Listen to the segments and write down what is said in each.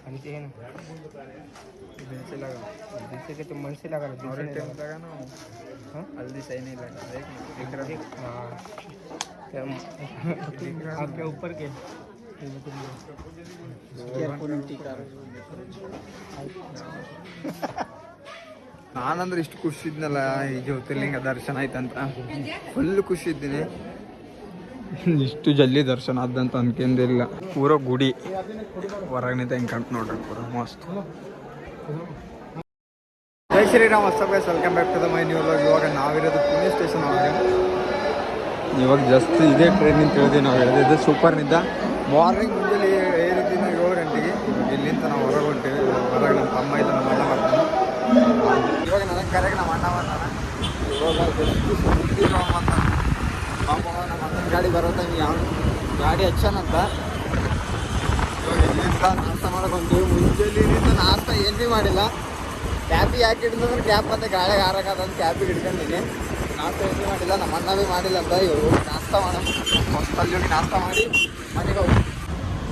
आणि ते दिसे के तो मन से लगा रहा है टाइम लगा ना हल्दी सही नहीं लगा देख रहा आपके ऊपर के ನಾನಂದ್ರೆ ಇಷ್ಟು ಖುಷಿ ಇದ್ನಲ್ಲ ಈ ಜ್ಯೋತಿರ್ಲಿಂಗ ದರ್ಶನ ಆಯ್ತಂತ ಫುಲ್ ಖುಷಿ ಇದ್ದೀನಿ. ಇಷ್ಟು ಜಲ್ದಿ ದರ್ಶನ ಆದಂತ ಅನ್ಕೊಂಡಿಲ್ಲ. ಪೂರ ಗುಡಿ ಹೊರಗನಿಂದ ಹೆಂಗೆ ಕಾಣ್ತು ನೋಡ್ರಿ, ಪೂರ ಮಸ್ತ್. ಜೈ Shriram, welcome back to the my new vlog. ಇವಾಗ ನಾವಿರೋದು ಪುಣೆ ಸ್ಟೇಷನ್ ಆಗಿದೆ. ಇವಾಗ ಜಸ್ಟ್ ಇದೇ ಟ್ರೈನಿಂದ ತಿಳಿದೀವಿ ನಾವು. ಹೇಳಿದ್ದು ಸೂಪರ್ನಿಂದ ಮಾರ್ನಿಂಗ್ ಮುಂಜಾನೆ ಏನಿದ್ದೀವಿ 7 ಗಂಟೆಗೆ. ಇಲ್ಲಿಂದ ನಾವು ಹೊರಗೆ ಹೊಂಟೀವಿ. ಹೊರಗೆ ನಮ್ಮ ತಮ್ಮ ಇಲ್ಲ, ನಮ್ಮ ಅಣ್ಣ ಬರ್ತಾನೆ. ಇವಾಗ ನನಗೆ ಕರೆಗೆ ನಮ್ಮ ಅಣ್ಣ ಬರ್ತಾನೆ. ಇವಾಗ ಪಾಪ ನಮ್ಮ ಅಣ್ಣನ ಗಾಡಿ ಬರೋ ಟೈಮ್ ಯಾವ ಗಾಡಿ ಹಚ್ಚನಂತ. ಇವಾಗ ಇಲ್ಲಿಂದ ನಾಷ್ಟ ಮಾಡೋಕೆ ಹೊಂಟೀವಿ. ಮುಂಜಾನೆಯಿಂದ ನಾಷ್ಟ ಏನು ಭೀ ಮಾಡಿಲ್ಲ. ಕ್ಯಾಪಿಗೆ ಯಾಕೆ ಹಿಡಿದ್ರೆ ಕ್ಯಾಪ್ ಮತ್ತು ಗಾಳಿಗೆ ಹಾರಕಂತ ಕ್ಯಾಪಿಗೆ ಹಿಡ್ಕೊಂಡಿದ್ದೀನಿ. ನಾಷ್ಟ ಏನು ಮಾಡಿಲ್ಲ, ನಮ್ಮ ಅಣ್ಣ ಭೀ ಮಾಡಿಲ್ಲ ಅಂತ. ಇವರು ನಾಷ್ಟ ಮಾಡೋಣ ಮಸ್ತಲ್ಲಿ ಹೋಗಿ ನಾಷ್ಟ ಮಾಡಿ ಮನೆಗೆ ಹೋಗಿ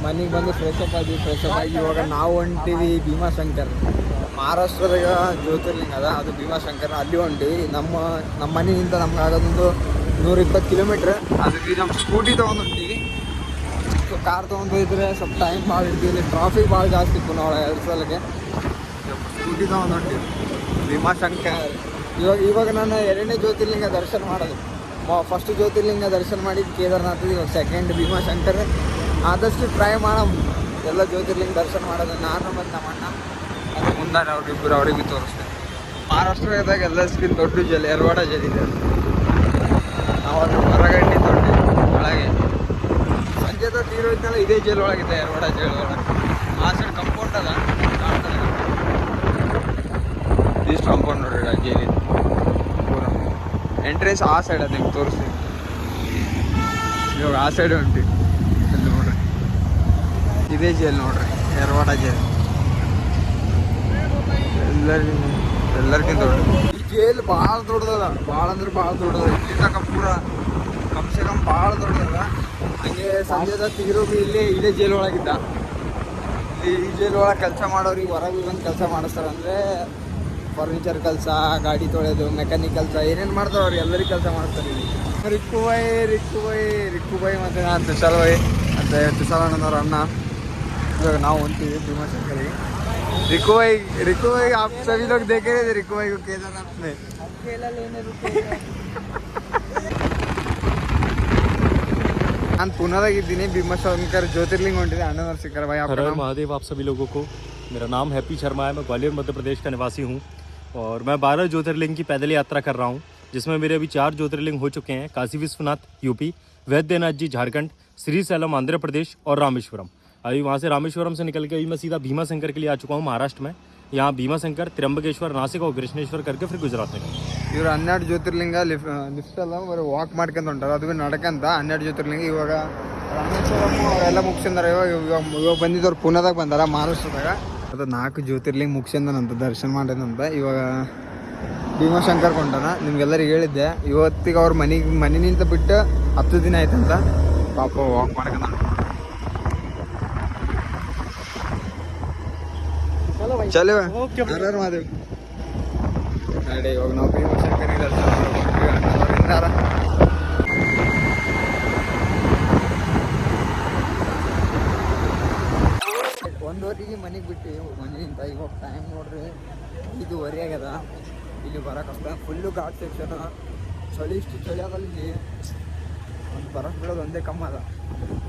ಮನೆಗೆ ಬಂದು ಫ್ರೆಶಪ್ ಆಗಿ ಇವಾಗ ನಾವು ಹೊಂಟೀವಿ ಭೀಮಾಶಂಕರ್. ಮಹಾರಾಷ್ಟ್ರದಾಗ ಜ್ಯೋತಿರ್ಲಿಂಗ ಅದ, ಅದು ಭೀಮಾಶಂಕರ್. ಅಲ್ಲಿ ಹೊಂಟೀವಿ. ನಮ್ಮ ಮನೆಯಿಂದ ನಮ್ಗೆ ಆಗೋದೊಂದು 120 ಕಿಲೋಮೀಟ್ರ್. ಅದಕ್ಕೆ ನಮ್ಮ ಸ್ಕೂಟಿ ತೊಗೊಂಡು ಹೊಂಟೀವಿ. ಸೊ ಕಾರ್ ತೊಗೊಂಡು ಹೋಗಿದ್ರೆ ಸ್ವಲ್ಪ ಟೈಮ್ ಭಾಳ ಇರ್ತೀವಿ. ಟ್ರಾಫಿಕ್ ಭಾಳ ಜಾಸ್ತಿ ಇತ್ತು ನಾವು 2 ಸಲಕ್ಕೆ. ಸ್ಕೂಟಿ ತೊಗೊಂಡು ಹೊಂಟೀವಿ ಭೀಮಾಶಂಕರ್. ಇವಾಗ ನಾನು 2ನೇ ಜ್ಯೋತಿರ್ಲಿಂಗ ದರ್ಶನ ಮಾಡೋದು. ಫಸ್ಟ್ ಜ್ಯೋತಿರ್ಲಿಂಗ ದರ್ಶನ ಮಾಡಿದ್ದು ಕೇದಾರ್ನಾಥ್. ಇವಾಗ ಸೆಕೆಂಡ್ ಭೀಮಾಶಂಕರ್. ಆದಷ್ಟು ಟ್ರೈ ಮಾಡೋಣ ಎಲ್ಲ ಜ್ಯೋತಿರ್ಲಿಂಗ ದರ್ಶನ ಮಾಡೋದು. ನಾನು ಮತ್ತು ನಮ್ಮ ಅಣ್ಣ ಅದು ಮುಂದೆ ಅವ್ರಿಬ್ಬರು ಅವ್ರಿಗೆ ಭೀ ತೋರಿಸ್ತೇನೆ. ಮಹಾರಾಷ್ಟ್ರದಾಗ ಎಲ್ಲದಕ್ಕಿಂತ ದೊಡ್ಡ ಜಲ್ ಯರವಾಡ ಜಲ್ ಇದೆ. ನಾವು ಅದು ಹೊರಗಡೆ ದೊಡ್ಡ ಒಳಗೆ ಸಂಜೆದ ತೀರೋಯ್ತಲ್ಲ, ಇದೇ ಜೈಲ್ ಒಳಗಿದೆ, ಯರವಾಡ ಜೈಲ್ ಒಳಗೆ. ಆ ಸೈಡ್ ಕಂಪೌಂಡ್ ಅದ, ಕಾಣ್ತದೆ ಇಷ್ಟು ಕಾಂಪೌಂಡ್ ನೋಡ್ರಿ ಜೈಲಿದ್ದು. ಪೂರ ಎಂಟ್ರೆನ್ಸ್ ಆ ಸೈಡ್ ಅದು ನಿಮ್ಗೆ ತೋರಿಸ್ತೀನಿ. ಇವಾಗ ಆ ಸೈಡ್ ಹೊಂಟಿ ನೋಡ್ರಿ, ಇದೇ ಜೈಲ್ ನೋಡ್ರಿ, ಯರವಾಡ ಜೈಲ್. ಎಲ್ಲರಿಗಿಂತ ದೊಡ್ಡ ಈ ಜೈಲ್ ಭಾಳ ದೊಡ್ಡದದ. ಭಾಳ ಅಂದ್ರೆ ಭಾಳ ದೊಡ್ಡದ. ಇಲ್ಲಿ ತನಕ ಪೂರ ಕಮ್ಸೆ ಕಮ್ ಭಾಳ ದೊಡ್ಡದದ. ಹಂಗೆ ಸಂಜೆದ ತೀರೋ ಭೀ ಇದೇ ಜೈಲ್ ಒಳಗಿದ್ದ. ಈ ಜೈಲ್ ಒಳಗೆ ಕೆಲಸ ಮಾಡೋರಿಗೆ ಹೊರಗೆ ಬಂದು ಕೆಲಸ ಮಾಡಿಸ್ತಾರೆ. ಅಂದರೆ ಫರ್ನಿಚರ್ ಕೆಲಸ, ಗಾಡಿ ತೊಳೆಯೋದು, ಮೆಕ್ಯಾನಿಕ್ ಕೆಲಸ, ಏನೇನು ಮಾಡ್ತಾರೆ ಅವ್ರಿಗೆ ಎಲ್ಲರಿಗೂ ಕೆಲಸ ಮಾಡಿಸ್ತಾರೆ ಇಲ್ಲಿ. ರಿಕ್ಕುಬಾಯಿ ಮತ್ತು ನಾನು ತುಷಾಲ್ಬಾಯಿ ಮತ್ತು ತುಷಾಲಣ್ಣನವ್ರ ಅಣ್ಣ. ಇವಾಗ ನಾವು ಹೊಂತೀವಿ ಭೀಮಾಶಂಕರಿಗೆ. रिकुभाई आप सभी लोग देख रहे थे रिकुभाई को केदारनाथ में. ನಾನು ಪುನಾದಾಗಿದ್ದೀನಿ. ಭೀಮಾಶಂಕರ್ ಜ್ಯೋತಿರ್ಲಿಂಗ ಹೊಂಟಿದೆ. ಅಣ್ಣನವ್ರು ಸಿಕ್ಕರ ಭಾई. हर हर महादेव आप सभी लोगों को. मेरा नाम हैप्पी शर्मा है. मैं ग्वालियर मध्य प्रदेश का निवासी हूँ और मैं 12 ज्योतिर्लिंग की पैदल यात्रा कर रहा हूँ, जिसमें मेरे अभी 4 ज्योतिर्लिंग हो चुके हैं. काशी विश्वनाथ यूपी, वैद्यनाथ जी झारखंड, श्रीशैलम आंध्र प्रदेश और रामेश्वरम. अभी वहाँ से रामेश्वरम से निकल के अभी मैं सीधा भीमाशंकर के लिए आ चुका हूँ महाराष्ट्र में. यहाँ भीमाशंकर, त्र्यंबकेश्वर, नासिक और कृष्णेश्वर करके फिर गुजरात में. ಇವರು 12 ಜ್ಯೋತಿರ್ಲಿಂಗ ಲಿಫ್ಟ್ ಅಲ್ಲ, ಬರೀ ವಾಕ್ ಮಾಡ್ಕೊಂತ ಹೊಂಟಾರ. ಅದು ನಡ್ಕಂತ 12 ಜ್ಯೋತಿರ್ಲಿಂಗ. ಇವಾಗ ರಾಮೇಶ್ವರಂ ಅವರೆಲ್ಲ ಮುಗಿಸ್ಕೊಂಡಾರ. ಇವಾಗ ಬಂದಿದ್ದವ್ರು ಪುನಾದಾಗ ಬಂದಾರ, ಮಹಾರಾಷ್ಟ್ರದಾಗ. ಅದು 4 ಜ್ಯೋತಿರ್ಲಿಂಗ ಮುಗಿಸ್ಕೊಂಡನಂತ, ದರ್ಶನ ಮಾಡಿದಂತ. ಇವಾಗ ಭೀಮಾಶಂಕರ್ ಕೊಂಡನ. ನಿಮ್ಗೆಲ್ಲರಿಗೆ ಹೇಳಿದ್ದೆ. ಇವತ್ತಿಗೆ ಅವ್ರ ಮನೆನಿಂದ ಬಿಟ್ಟು 10 ದಿನ ಆಯ್ತಂತ. ಪಾಪ ವಾಕ್ ಮಾಡ್ಕೊಂಡ. ಚಲೋ ಹರ ಮಹಾದೇವ್. ನಡೆ ಇವಾಗ ನಾವು ಭೀಮಾಶಂಕರಿಗೆ ದರ್ಶನ ಮಾಡೋರು. 1:15 ಮನೆಗೆ ಬಿಟ್ಟು ಮನೆಯಿಂದ ಇವಾಗ ಟೈಮ್ ನೋಡ್ರಿ 5:15 ಆಗ್ಯದ. ಇಲ್ಲಿ ಬರೋಕಷ್ಟ ಫುಲ್ಲು ಘಾಟ್ ಸೆಕ್ಷನ್. ಚಳಿ ಇಷ್ಟು ಚಳಿ ಆಗಲ್ಲ ಇಲ್ಲಿ. ಬರೋಕ್ಕೆ ಬಿಡೋದು ಒಂದೇ ಕಮ್ಮ ಅದ.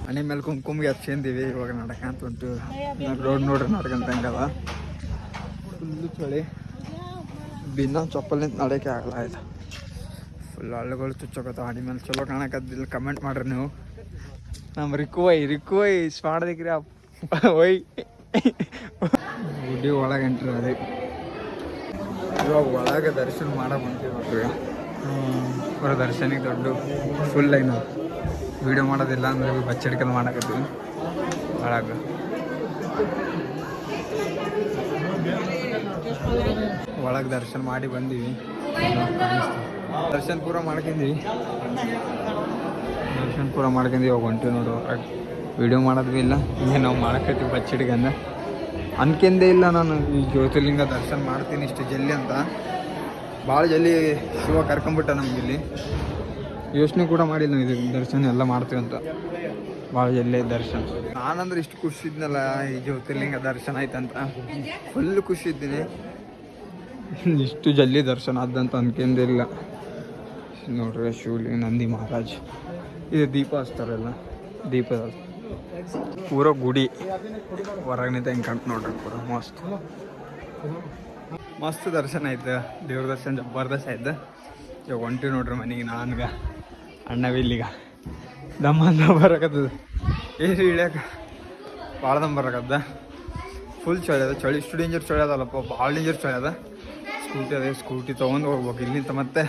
ಮನೆ ಮೇಲೆ ಕುಂಕುಮ್ಗೆ ಹಚ್ಕೊಂತೀವಿ. ಇವಾಗ ನಡ್ಕಂತ ಉಂಟು ರೋಡ್ ನೋಡ್ರಿ, ನಡ್ಕಂತ ಹಂಗದ. ಫುಲ್ಲು ಚಳಿ. ಬಿನ್ನ ಚಪ್ಪಲಿಂದ ನಡೆಯೋಕೆ ಆಗಲ್ಲ. ಆಯ್ತು, ಫುಲ್ ಹಳ್ಳುಗಳು ಚುಚ್ಚೋಕತ್ತಾವ ಹಣಿ ಮೇಲೆ. ಚಲೋ ಕಾಣಕತ್ತಿಲ್ಲ. ಕಮೆಂಟ್ ಮಾಡ್ರಿ ನೀವು. ನಮ್ಮ ರಿಕ್ಕುವೈ ಸ್ಮಾಡದಿಕ್ರಿ ಒಯ್ ಗುಡಿ ಒಳಗೆ ಎಂಟ್ರಿ ಅದೇ. ಇವಾಗ ಒಳಗೆ ದರ್ಶನ ಮಾಡಕ್ಕೆ ಹೊಂತೀವಿ ನೋಡ್ರಿ. ಅವರ ದರ್ಶನಿಗೆ ದೊಡ್ಡ ಫುಲ್ ಲೈನ್. ವೀಡಿಯೋ ಮಾಡೋದಿಲ್ಲ ಅಂದ್ರೆ ಬಚ್ಚಿಡ್ಕೊಂಡು ಮಾಡಕತ್ತೀವಿ ಒಳಗೆ. ಒಳಗೆ ದರ್ಶನ ಮಾಡಿ ಬಂದೀವಿ. ದರ್ಶನ ಪೂರ ಮಾಡ್ಕೊಂಡ್ವಿ. ಇವಾಗ ಹೊಂಟೀವಿ ನೋಡು. ವೀಡಿಯೋ ಮಾಡೋದು ಭೀ ಇಲ್ಲ, ಹಿಂಗೆ ನಾವು ಮಾಡಕತ್ತೀವಿ ಬಚ್ಚಿಡ್ಕಂದ. ಅನ್ಕೊಂಡೇ ಇಲ್ಲ ನಾನು ಈ ಜ್ಯೋತಿರ್ಲಿಂಗ ದರ್ಶನ ಮಾಡ್ತೀನಿ ಇಷ್ಟು ಜಲ್ದಿ ಅಂತ. ಭಾಳ ಜಲ್ದಿ ಶಿವ ಕರ್ಕೊಂಬಿಟ್ಟ ನಮ್ಗೆ ಇಲ್ಲಿ. ಯೋಚನೆ ಕೂಡ ಮಾಡಿಲ್ಲ ನಾವು ಇದು ದರ್ಶನ ಎಲ್ಲ ಮಾಡ್ತೀವಿ ಅಂತ. ಭಾಳ ಜಲ್ದಿ ದರ್ಶನ. ನಾನಂದ್ರೆ ಇಷ್ಟು ಖುಷಿ ಇದ್ನಲ್ಲ ಈ ಜ್ಯೋತಿರ್ಲಿಂಗ ದರ್ಶನ ಆಯ್ತಂತ, ಫುಲ್ ಖುಷಿ ಇದ್ದೀನಿ. ಇಷ್ಟು ಜಲ್ದಿ ದರ್ಶನ ಆದಂತ ಅನ್ಕೊಂಡಿಲ್ಲ ನೋಡ್ರಿ. ಶಿವಲಿಂಗ ನಂದಿ ಮಹಾರಾಜ್ ಇದು ದೀಪ ಹಚ್ತಾರಲ್ಲ, ದೀಪದ ಪೂರ ಗುಡಿ ಹೊರಗೆ ನಿಂತ ಹೆಂಗೆ ಕಾಣ್ತು ನೋಡ್ರಿ. ಪೂರ ಮಸ್ತ್ ದರ್ಶನ ಆಯ್ತು. ದೇವ್ರ ದರ್ಶನ ಜಬರ್ದಸ್ತ್ ಆಯ್ತು. ಇವಾಗ ಹೊಂಟಿವಿ ನೋಡ್ರಿ ಮನೆಗೆ. ನಾನ್ಗ ಅಣ್ಣವಿಲ್ಲಿಗ ದಮ್ಮಂದ ಬರಕತ್ತದ. ಏನು ಇಳ್ಯಾಕ ಭಾಳ ದಮ್ ಬರಕತ್ತ. ಫುಲ್ ಚಳಿ ಅದ. ಚಳಿ ಇಷ್ಟು ಡೇಂಜರ್ ಚಳಿ ಅದಲ್ಲಪ್ಪ, ಭಾಳ ಡೇಂಜರ್ ಚಳಿ ಅದ. ಸ್ಕೂಟಿ ಅದೇ, ಸ್ಕೂಟಿ ತೊಗೊಂಡು ಹೋಗ್ಬೇಕು ಇಲ್ಲಿಂದ ಮತ್ತೆ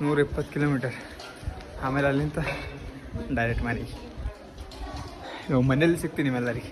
120 ಕಿಲೋಮೀಟರ್. ಆಮೇಲೆ ಅಲ್ಲಿಂದ ಡೈರೆಕ್ಟ್ ಮನೆಗೆ. ಇವಾಗ ಮನೇಲಿ ಸಿಗ್ತೀನಿ ನಿಮ್ಮೆಲ್ಲರಿಗೆ.